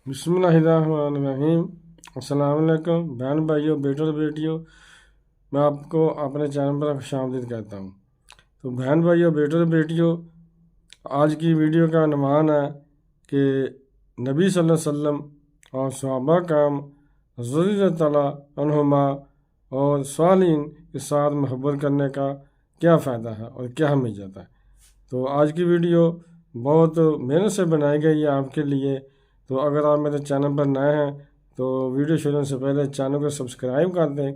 بسم اللہ الرحمن الرحیم۔ السلام علیکم بہن بھائیوں، بیٹوں اور بیٹیوں، میں آپ کو اپنے چینل پر خوش آمدید کہتا ہوں۔ تو بہن بھائیوں، بیٹوں اور بیٹیوں، آج کی ویڈیو کا عنوان ہے کہ نبی صلی اللہ علیہ وسلم اور صحابہ کرام رضی اللہ تعالیٰ عنہما اور صالحین کے ساتھ محبت کرنے کا کیا فائدہ ہے اور کیا اہمیت ہے۔ تو آج کی ویڈیو بہت محنت سے بنائی گئی ہے آپ کے لیے۔ تو اگر آپ میرے چینل پر نئے ہیں تو ویڈیو شروع ہونے سے پہلے چینل کو سبسکرائب کر دیں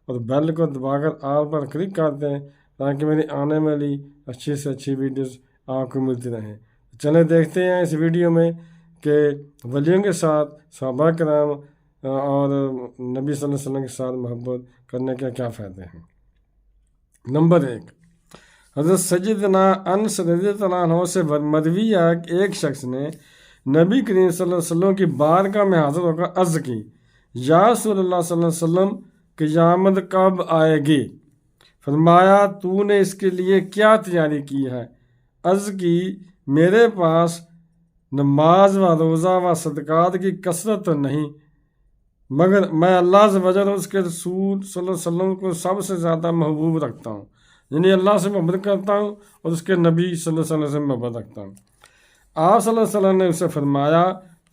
اور بیل کو دبا کر آل پر کلک کر دیں تاکہ میری آنے والی اچھی سے اچھی ویڈیوز آپ کو ملتی رہیں۔ چلیں دیکھتے ہیں اس ویڈیو میں کہ ولیوں کے ساتھ صحابہ کرام اور نبی صلی اللہ علیہ وسلم کے ساتھ محبت کرنے کے کیا فائدے ہیں۔ نمبر 1، حضرت سیدنا انس رضی اللہ عنہ سے مروی ہے کہ ایک شخص نے نبی کریم صلی اللہ علیہ وسلم کی بارگاہ میں حاضر ہو کر عرض کی، یا رسول اللہ صلی اللہ علیہ وسلم، قیامت کب آئے گی؟ فرمایا، تو نے اس کے لیے کیا تیاری کی ہے؟ عرض کی، میرے پاس نماز و روزہ و صدقات کی کثرت تو نہیں، مگر میں اللہ عز و جل اور اس کے رسول صلی اللہ علیہ وسلم کو سب سے زیادہ محبوب رکھتا ہوں، یعنی اللہ سے محبت کرتا ہوں اور اس کے نبی صلی اللہ علیہ وسلم سے محبت رکھتا ہوں۔ آپ صلی اللہ علیہ وسلم نے اسے فرمایا،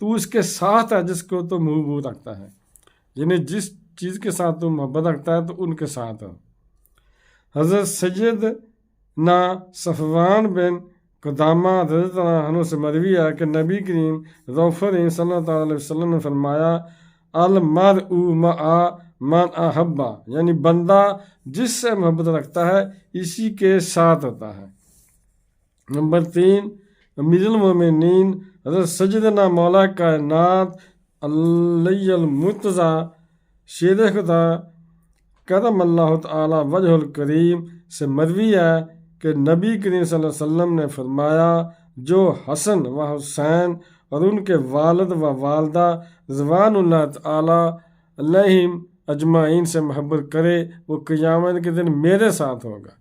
تو اس کے ساتھ ہے جس کو تو محبوب رکھتا ہے، یعنی جس چیز کے ساتھ تو محبت رکھتا ہے تو ان کے ساتھ ہے۔ حضرت سیدنا صفوان بن قدامہ رضی اللہ عنہ سے مروی ہے کہ نبی کریم رؤوف رحیم صلی اللہ علیہ وسلم نے فرمایا، المرء مع من احب، یعنی بندہ جس سے محبت رکھتا ہے اسی کے ساتھ ہوتا ہے۔ نمبر 3، امیر المومنین حضرت سیدنا مولا کائنات علی المرتضیٰ شیر خدا کرم اللہ تعالی وجہ الکریم سے مروی ہے کہ نبی کریم صلی اللہ علیہ وسلم نے فرمایا، جو حسن و حسین اور ان کے والد و والدہ رضوان اللہ تعالی علیہم اجمعین سے محبت کرے وہ قیامت کے دن میرے ساتھ ہوگا۔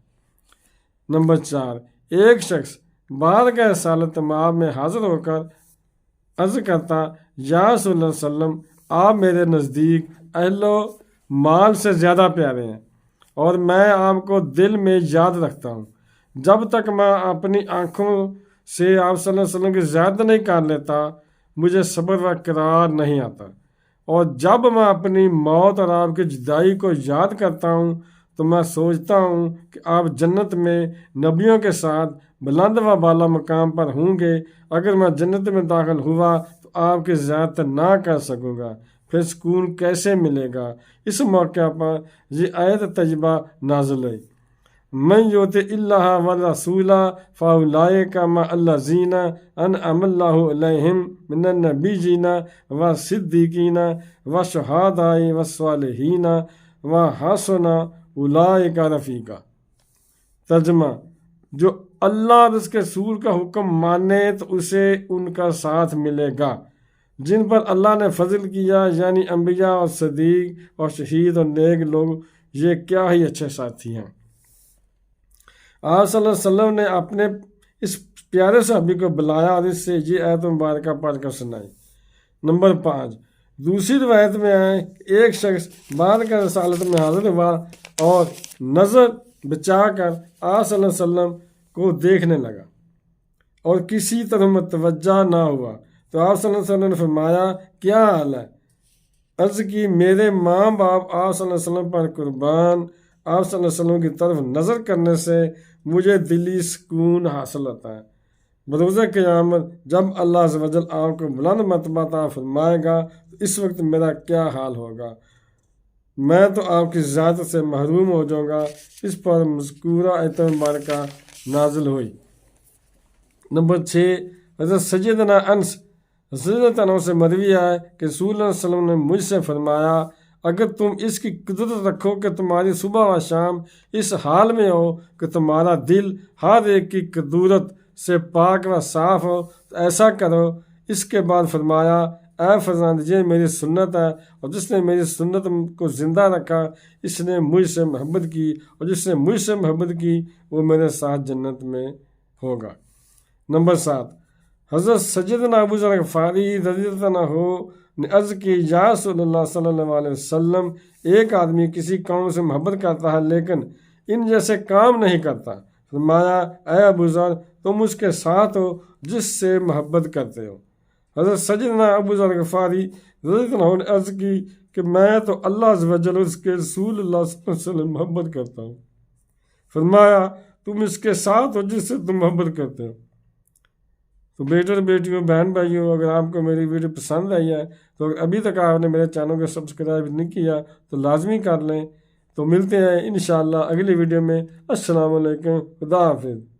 نمبر 4، ایک شخص بارگاہ رسالت مآب میں حاضر ہو کر عرض کرتا، یا رسول اللہ صلی اللہ علیہ وسلم، آپ میرے نزدیک اہل و مال سے زیادہ پیارے ہیں اور میں آپ کو دل میں یاد رکھتا ہوں۔ جب تک میں اپنی آنکھوں سے آپ صلی اللہ علیہ وسلم کی زیارت نہیں کر لیتا مجھے صبر و قرار نہیں آتا، اور جب میں اپنی موت اور آپ کی جدائی کو یاد کرتا ہوں تو میں سوچتا ہوں کہ آپ جنت میں نبیوں کے ساتھ بلند و بالا مقام پر ہوں گے۔ اگر میں جنت میں داخل ہوا تو آپ کی زیارت نہ کر سکوں گا، پھر سکون کیسے ملے گا؟ اس موقع پر یہ آیت طیبہ نازل ہوئی، من یطع اللہ والرسول فاولئک مع الذین انعم اللہ علیہم من النبیین والصدیقین والشہداء والصالحین وحسن اولئک رفیقا۔ ترجمہ، جو اللہ اور اس کے رسول کا حکم مانے تو اسے ان کا ساتھ ملے گا جن پر اللہ نے فضل کیا، یعنی انبیاء اور صدیق اور شہید اور نیک لوگ، یہ کیا ہی اچھے ساتھی ہیں۔ آپ صلی اللہ علیہ وسلم نے اپنے اس پیارے صحابی کو بلایا اور اس سے یہ آیت مبارکہ پڑھ کر سنائی۔ نمبر 5، دوسری روایت میں ہے کہ ایک شخص بارگاہ رسالت میں حاضر ہوا اور نظر بچا کر آپ صلی اللہ علیہ وسلم کو دیکھنے لگا اور کسی طرح متوجہ نہ ہوا تو آپ صلی اللہ علیہ وسلم نے فرمایا، کیا حال ہے؟ عرض کی، میرے ماں باپ آپ صلی اللہ علیہ وسلم پر قربان۔ آپ صلی اللہ علیہ وسلم کی طرف نظر کرنے سے مجھے دلی سکون حاصل ہوتا ہے۔ بروز قیامت جب اللہ عز و جل آپ کو بلند مرتبہ عطا فرمائے گا تو اس وقت میرا کیا حال ہوگا؟ میں تو آپ کی ذات سے محروم ہو جاؤں گا۔ اس پر مذکورہ آیت مبارکہ نازل ہوئی۔ نمبر 6، حضرت سیدنا انس رضی اللہ عنہ سے مروی ہے کہ رسول اللہ صلی اللہ علیہ وسلم نے مجھ سے فرمایا، اگر تم اس کی قدرت رکھو کہ تمہاری صبح و شام اس حال میں ہو کہ تمہارا دل ہر ایک کی قدرت سے پاک و صاف ہو تو ایسا کرو۔ اس کے بعد فرمایا، اے فرزند، یہ میری سنت ہے اور جس نے میری سنت کو زندہ رکھا اس نے مجھ سے محبت کی، اور جس نے مجھ سے محبت کی وہ میرے ساتھ جنت میں ہوگا۔ نمبر 7، حضرت سیدنا ابو ذر غفاری رضی اللہ عنہ نے عرض کی یا رسول اللہ صلی اللہ علیہ وسلم ایک آدمی کسی قوم سے محبت کرتا ہے لیکن ان جیسے کام نہیں کرتا۔ فرمایا اے ابو ذر تم اس کے ساتھ ہو جس سے محبت کرتے ہو۔ حضرت سیدنا ابو ذر غفاری رضی اللہ عنہ نے عرض کی کہ میں تو اللہ عز و جل اس کے رسول اللہ صلی اللہ علیہ وسلم محبت کرتا ہوں۔ فرمایا تم اس کے ساتھ ہو جس سے تم محبت کرتے ہو۔ تو بیٹے اور بیٹیوں، بہن بھائیوں، اگر آپ کو میری ویڈیو پسند آئی ہے تو اگر ابھی تک آپ نے میرے چینل کو سبسکرائب نہیں کیا تو لازمی کر لیں۔ تو ملتے ہیں انشاءاللہ اگلی ویڈیو میں۔ السلام علیکم، خدا حافظ۔